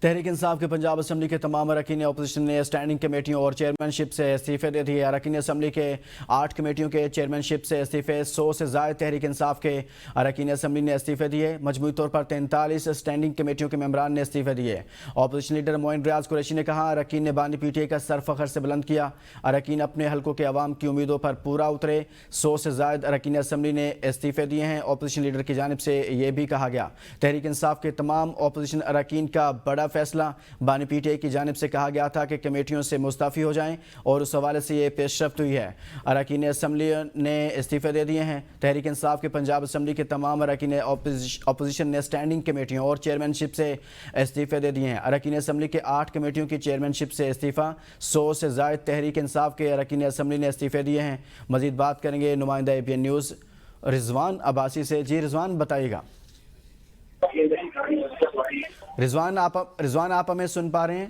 تحریک انصاف کے پنجاب اسمبلی کے تمام اراکین اپوزیشن نے اسٹینڈنگ کمیٹیوں اور چیئرمین شپ سے استعفے دے دیے۔ اراکین اسمبلی کے 8 کمیٹیوں کے چیئرمین شپ سے استعفے 100 سے زائد تحریک انصاف کے اراکین اسمبلی نے استعفے دیے۔ مجموعی طور پر 43 اسٹینڈنگ کمیٹیوں کے ممبران نے استعفے دیے۔ اپوزیشن لیڈر معین ریاض قریشی نے کہا، اراکین نے بانی پی ٹی آئی کا سر فخر سے بلند کیا۔ اراکین اپنے حلقوں کے عوام کی امیدوں پر پورا اترے۔ 100 سے زائد اراکین اسمبلی نے استعفے دیے ہیں۔ اپوزیشن لیڈر کی جانب سے یہ بھی کہا گیا، تحریک انصاف کے تمام اپوزیشن اراکین کا بڑا فیصلہ۔ بانی پی ٹی آئی کی جانب سے کہا گیا تھا کہ کمیٹیوں سے مستعفی ہو جائیں اور اس حوالے سے یہ پیش رفت ہوئی ہے۔ اراکین اسمبلی نے استعفے دے دیے ہیں۔ تحریک انصاف کے پنجاب اسمبلی کے تمام اراکین اپوزیشن نے اسٹینڈنگ کمیٹیوں اور چیئرمین شپ سے استعفے دے دیے ہیں۔ اراکین اسمبلی کے 8 کمیٹیوں کی چیئرمین شپ سے استعفیٰ، 100 سے زائد تحریک انصاف کے اراکین اسمبلی نے استعفے دیے ہیں۔ مزید بات کریں گے نمائندہ اے پی این نیوز رضوان عباسی سے۔ جی رضوان، بتائیے گا۔ رضوان آپ ہمیں سن پا رہے ہیں؟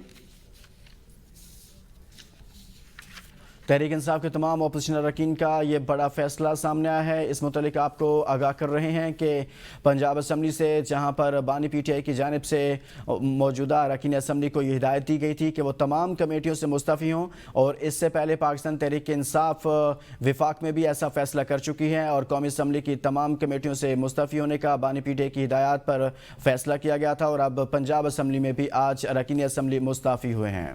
تحریک انصاف کے تمام اپوزیشن اراکین کا یہ بڑا فیصلہ سامنے آیا ہے۔ اس متعلق آپ کو آگاہ کر رہے ہیں کہ پنجاب اسمبلی سے، جہاں پر بانی پی ٹی آئی کی جانب سے موجودہ اراکین اسمبلی کو یہ ہدایت دی گئی تھی کہ وہ تمام کمیٹیوں سے مستعفی ہوں، اور اس سے پہلے پاکستان تحریک انصاف وفاق میں بھی ایسا فیصلہ کر چکی ہے اور قومی اسمبلی کی تمام کمیٹیوں سے مستعفی ہونے کا بانی پی ٹی آئی کی ہدایات پر فیصلہ کیا گیا تھا، اور اب پنجاب اسمبلی میں بھی آج اراکین اسمبلی مستعفی ہوئے ہیں۔